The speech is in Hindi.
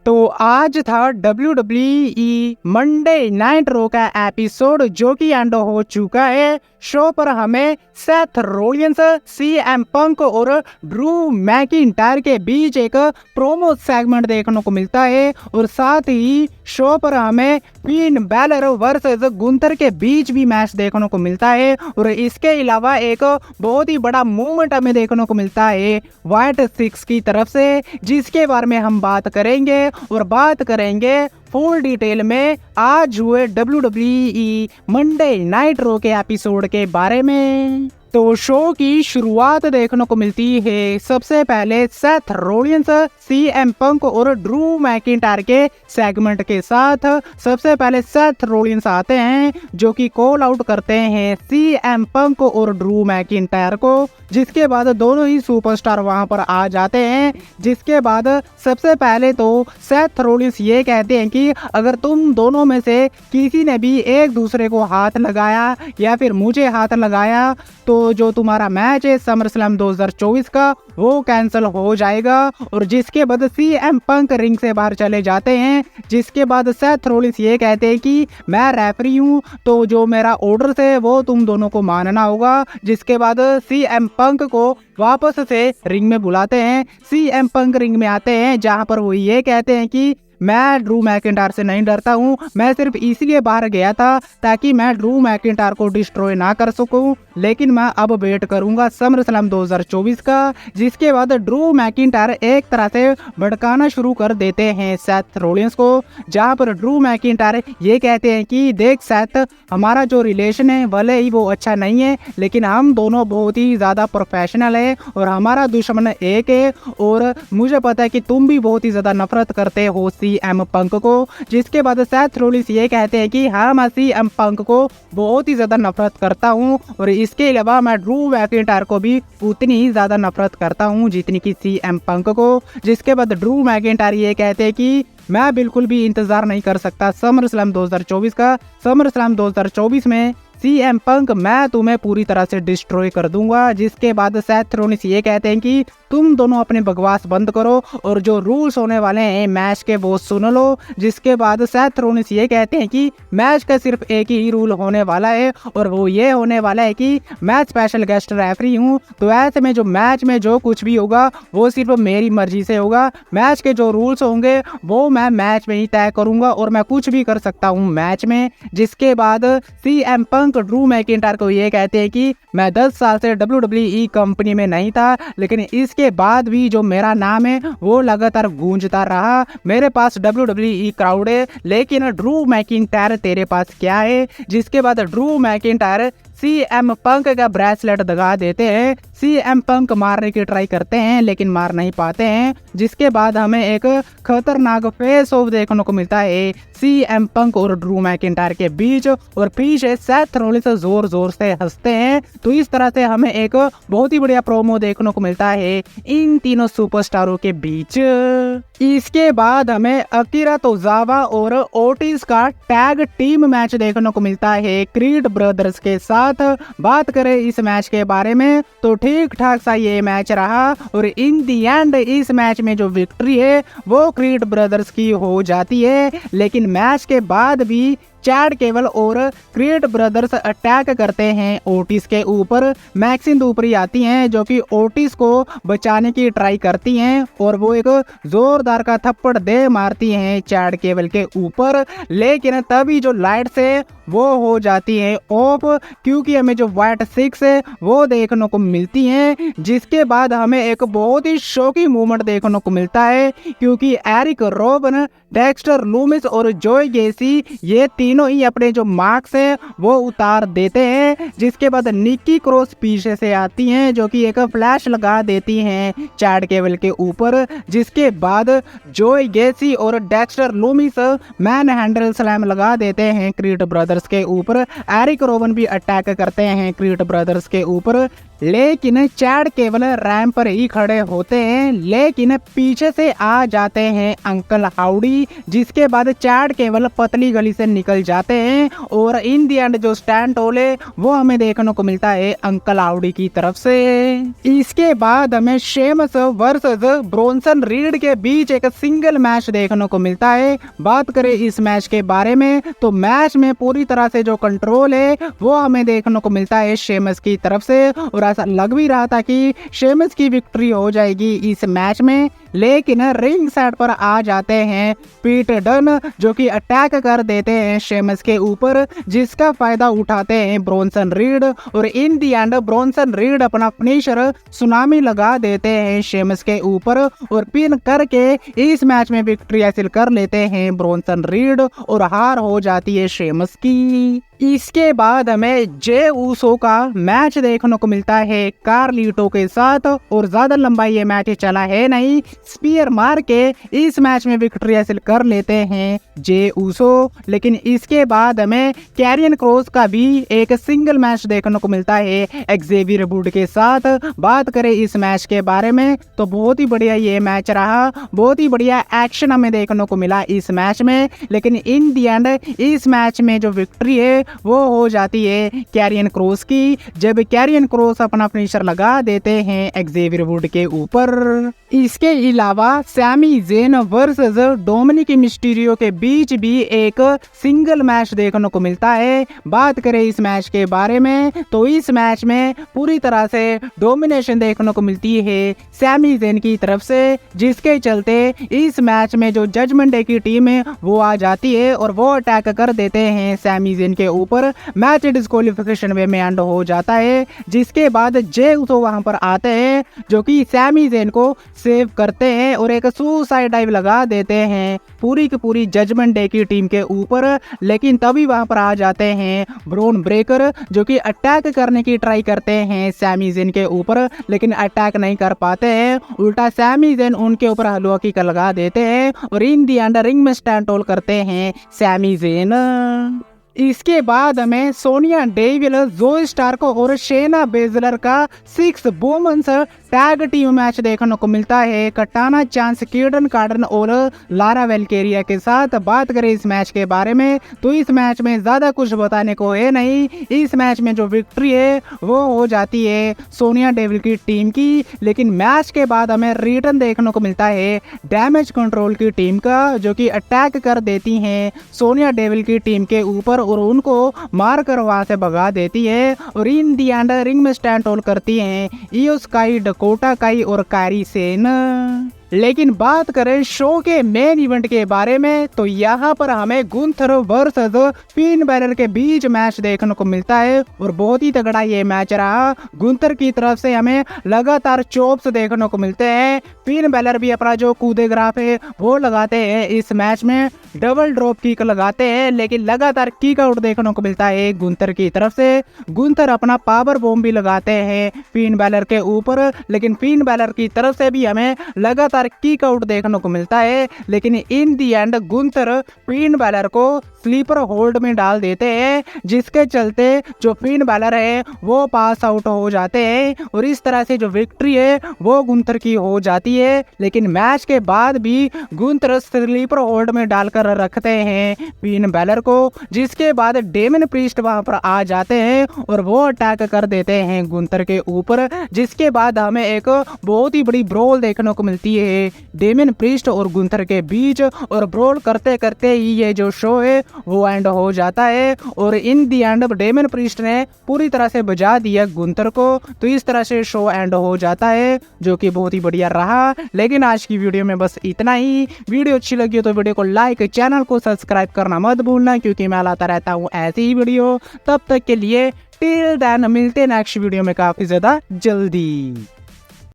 तो आज था WWE मंडे नाइट रो का एपिसोड जो कि एंड हो चुका है। शो पर हमें सेथ रोलिंस, सीएम पंक और ड्रू मैकिंटायर के बीच एक प्रोमो सेगमेंट देखने को मिलता है और साथ ही शो पर हमें फिन बैलर वर्सेस गुंथर के बीच भी मैच देखने को मिलता है। और इसके अलावा एक बहुत ही बड़ा मूवमेंट हमें देखने को मिलता है व्हाइट सिक्स की तरफ से, जिसके बारे में हम बात करेंगे और बात करेंगे फुल डिटेल में आज हुए WWE मंडे नाइट रो के एपिसोड के बारे में। तो शो की शुरुआत देखने को मिलती है सबसे पहले सेथ रोलिंस, सीएम पंक और ड्रू मैकिंटायर के सेगमेंट के साथ। सबसे पहले सेथ रोलिंस आते हैं जो कि कॉल आउट करते हैं सीएम पंक और ड्रू मैकिंटायर को, जिसके बाद दोनों ही सुपरस्टार वहां पर आ जाते हैं। जिसके बाद सबसे पहले तो सेथ रोलिंस ये कहते हैं कि अगर तुम दोनों में से किसी ने भी एक दूसरे को हाथ लगाया या फिर मुझे हाथ लगाया तो जो तुम्हारा मैच है समरस्लैम 2024 का वो कैंसिल हो जाएगा। और जिसके बाद सीएम पंक रिंग से बाहर चले जाते हैं। जिसके बाद सेथ रोलिंस ये कहते हैं कि मैं रेफरी हूँ तो जो मेरा ऑर्डर है वो तुम दोनों को मानना होगा। जिसके बाद सीएम पंक को वापस से रिंग में बुलाते हैं। सीएम पंक रिंग में आते हैं जहां पर वो ये कहते हैं कि मैं ड्रू मैकिंटायर से नहीं डरता हूँ, मैं सिर्फ इसलिए बाहर गया था ताकि मैं ड्रू मैकिंटायर को डिस्ट्रॉय ना कर सकूं, लेकिन मैं अब वेट करूंगा समरस्लैम 2024 का। जिसके बाद ड्रू मैकिंटायर एक तरह से भड़काना शुरू कर देते हैं सेथ रोलिंस को, जहां पर ड्रू मैकिंटायर ये कहते हैं कि देख सेथ, हमारा जो रिलेशन है भले ही वो अच्छा नहीं है लेकिन हम दोनों बहुत ही ज़्यादा प्रोफेशनल है और हमारा दुश्मन एक है और मुझे पता है कि तुम भी बहुत ही ज़्यादा नफरत करते हो सीएम पंक को। जिसके बाद सेथ रोलिंस ये कहते हैं कि हाँ, मैं सीएम पंक को बहुत ही ज़्यादा नफरत करता हूँ और इसके अलावा मैं ड्रू मैकिंटायर को भी उतनी ही ज़्यादा नफरत करता हूँ जितनी कि सीएम पंक को। जिसके बाद ड्रू मैकिंटायर ये कहते हैं कि मैं बिल्कुल भी इंतज़ार नहीं कर सकता समरस्लैम 2024 का। समरस्लैम 2024 में सीएम पंक मैं तुम्हें पूरी तरह से डिस्ट्रॉय कर दूंगा। जिसके बाद सेथ रोलिंस ये कहते हैं कि तुम दोनों अपने बकवास बंद करो और जो रूल्स होने वाले हैं मैच के वो सुन लो। जिसके बाद सेथ रोलिंस ये कहते हैं कि मैच का सिर्फ एक ही रूल होने वाला है और वो ये होने वाला है कि मैं स्पेशल गेस्ट रेफरी हूँ, तो ऐसे में जो मैच में जो कुछ भी होगा वो सिर्फ मेरी मर्जी से होगा। मैच के जो रूल्स होंगे वो मैं मैच में ही तय करूंगा और मैं कुछ भी कर सकता हूँ मैच में। जिसके बाद सीएम पंक ड्रू मैकिंटायर को ये कहते हैं कि मैं 10 साल से WWE कंपनी में नहीं था, लेकिन इसके बाद भी जो मेरा नाम है वो लगातार गूंजता रहा। मेरे पास WWE क्राउड है, लेकिन ड्रू मैकिंटायर तेरे पास क्या है। जिसके बाद ड्रू मैकिंटायर सीएम पंक का ब्रेसलेट दगा देते हैं। सीएम पंक मारने की ट्राई करते हैं लेकिन मार नहीं पाते हैं। जिसके बाद हमें एक खतरनाक फेस ऑफ देखने को मिलता है सीएम पंक और ड्रू मैकिंटायर के बीच और पीछे सेथ रोलिंस जोर जोर से हंसते हैं। तो इस तरह से हमें एक बहुत ही बढ़िया प्रोमो देखने को मिलता है इन तीनों सुपरस्टारों के बीच। इसके बाद हमें अकीरा तोजावा और ओटिस का टैग टीम मैच देखने को मिलता है क्रीड ब्रदर्स के साथ। बात करें इस मैच के बारे में तो ठीक ठाक सा ये मैच रहा और इन दी एंड इस मैच में जो विक्ट्री है वो क्रीड ब्रदर्स की हो जाती है। लेकिन मैच के बाद भी चैड केबल और क्रीड ब्रदर्स अटैक करते हैं ओटिस के ऊपर। मैक्सिन ऊपरी आती हैं जो कि ओटिस को बचाने की ट्राई करती हैं और वो एक जोरदार का थप्पड़ दे मारती हैं चैड केबल के ऊपर, लेकिन तभी जो लाइट्स है वो हो जाती है ऑफ, क्योंकि हमें जो व्हाइट सिक्स है वो देखने को मिलती हैं। जिसके बाद हमें एक बहुत ही शॉकिंग मूवमेंट देखने को मिलता है क्योंकि एरिक रोवन, डेक्स्टर लूमिस और जॉय गेसी ये तीनों ही अपने जो मार्क्स है वो उतार देते हैं। जिसके बाद निक्की क्रॉस पीछे से आती हैं जो कि एक फ्लैश लगा देती हैं चैड केबल के ऊपर। जिसके बाद जॉय गेसी और Dexter Lumix man handle slam लगा देते हैं क्रीड ब्रदर्स के ऊपर। एरिक रोवन भी अटैक करते हैं क्रीड ब्रदर्स के ऊपर। लेकिन चैड केवल रैंप पर ही खड़े होते हैं, लेकिन पीछे से आ जाते हैं अंकल हाउडी, जिसके बाद चैड केवल पतली गली से निकल जाते हैं और इन दी एंड जो स्टैंड टोल है वो हमें देखने को मिलता है अंकल हाउडी की तरफ से। इसके बाद हमें शेमस वर्सेस ब्रोंसन रीड के बीच एक सिंगल मैच देखने को मिलता है। बात करें इस मैच के बारे में तो मैच में पूरी तरह से जो कंट्रोल है वो हमें देखने को मिलता है शेमस की तरफ से, और ऐसा लग भी रहा था कि शेमस की विक्ट्री हो जाएगी इस मैच में, लेकिन रिंग साइड पर आ जाते हैं पीट डन, जो कि अटैक कर देते हैं शेमस के ऊपर, जिसका फायदा उठाते हैं ब्रोंसन रीड, और इन दी एंड ब्रोंसन रीड अपना फिनिशर सुनामी लगा देते हैं शेमस के ऊपर और पिन करके इस मैच में विक्ट्री हासिल कर लेते हैं ब्रोंसन रीड और हार हो जाती है शेमस की। इसके बाद हमें जे ऊसो का मैच देखने को मिलता है कार्लिटो के साथ, और ज्यादा लंबा ये मैच चला है नहीं, स्पीयर मार के इस मैच में विक्ट्री हासिल कर लेते हैं जे ऊसो। लेकिन इसके बाद हमें कैरियन क्रॉस का भी एक सिंगल मैच देखने को मिलता है एक्जेवियर वुड के साथ। बात करें इस मैच के बारे में तो बहुत ही बढ़िया ये मैच रहा, बहुत ही बढ़िया एक्शन हमें देखने को मिला इस मैच में, लेकिन इन दी एंड इस मैच में जो विक्ट्री है वो हो जाती है कैरियन क्रॉस की, जब कैरियन क्रॉस अपना फिनिशर लगा देते हैं एक्जेवियर वुड के ऊपर। इसके अलावा Sami Zayn versus Dominik Mysterio के बीच भी एक सिंगल मैच देखने को मिलता है। बात करें इस मैच के बारे में तो इस मैच में पूरी तरह से डोमिनेशन देखने को मिलती है सैमी ज़ेन की तरफ से, जिसके चलते इस मैच में जो जजमेंट डे की टीम है वो आ जाती है और वो अटैक कर देते हैं सैमी ज़ेन के ऊपर। मैच डिस्क्वालिफिकेशन में एंड हो जाता है, जिसके बाद जे ऊसो वहां पर आते हैं जो कि सैमी ज़ेन को सेव करते हैं और एक सुसाइड डाइव लगा देते हैं पूरी की पूरी जजमेंट डे की टीम के ऊपर। लेकिन तभी वहां पर आ जाते हैं ब्रोन ब्रेकर, जो कि अटैक करने की ट्राई करते हैं सैमी ज़ेन के ऊपर, लेकिन अटैक नहीं कर पाते हैं, उल्टा सैमी ज़ेन उनके ऊपर हलवा किक लगा देते हैं और इन दी एंड रिंग में स्टैंड होल्ड करते हैं सैमी ज़ेन। इसके बाद हमें सोनिया डेविल, जोई स्टार्क और शेना बेजलर का 6 वुमेन्स टैग टीम मैच देखने को मिलता है कटाना चांस, कीडन कार्डन और लारा वेलकेरिया के साथ। बात करें इस मैच के बारे में तो इस मैच में ज्यादा कुछ बताने को है नहीं। इस मैच में जो विक्ट्री है वो हो जाती है सोनिया डेविल की टीम की, लेकिन मैच के बाद हमें रिटर्न देखने को मिलता है डैमेज कंट्रोल की टीम का, जो कि अटैक कर देती हैं सोनिया डेविल की टीम के ऊपर और उनको मार कर वहां से भगा देती है और इन दी एंड रिंग में स्टैंड होल्ड करती हैं इयो स्काई, डकोटा काई और कायरी सेन। लेकिन बात करें शो के मेन इवेंट के बारे में तो यहाँ पर हमें गुंथर वर्सेस फिन बैलर के बीच मैच देखने को मिलता है और बहुत ही तगड़ा ये मैच रहा। गुंथर की तरफ से हमें लगातार चॉप्स देखने को मिलते हैं, फिन बैलर भी अपना जो कूदे ग्राफ है वो लगाते हैं इस मैच में, डबल ड्रॉप किक लगाते हैं, लेकिन लगातार किक आउट देखने को मिलता है गुंथर की तरफ से। गुंथर अपना पावर बॉम्ब भी लगाते हैं फिन बैलर के ऊपर, लेकिन फिन बैलर की तरफ से भी हमें लगातार किक आउट देखने को मिलता है, लेकिन इन दी एंड गुंथर फिन बैलर को स्लीपर होल्ड में डाल देते हैं, जिसके चलते जो फिन बैलर है वो पास आउट हो जाते हैं और इस तरह से जो विक्ट्री है वो गुंथर की हो जाती है। लेकिन मैच के बाद भी गुंथर स्लीपर होल्ड में डालकर रखते हैं फिन बैलर को, जिसके बाद डेमन प्रीस्ट वहां पर आ जाते हैं और वो अटैक कर देते हैं गुंथर के ऊपर, जिसके बाद हमें एक बहुत ही बड़ी ब्रोल देखने को मिलती है डेमन प्रीस्ट और गुंथर के बीच, और ब्रोल करते करते ही ये जो शो है वो एंड हो जाता है और इन दी एंड डेमन प्रीस्ट ने पूरी तरह से बजा दिया गुंथर को। तो इस तरह से शो एंड हो जाता है, जो कि बहुत ही बढ़िया रहा। लेकिन आज की वीडियो में बस इतना ही। वीडियो अच्छी लगी हो तो वीडियो को लाइक, चैनल को सब्सक्राइब करना मत भूलना, क्योंकि मैं लाता रहता हूँ ऐसी ही वीडियो। तब तक के लिए टिल देन मिलते हैं नेक्स्ट वीडियो में काफी ज्यादा जल्दी।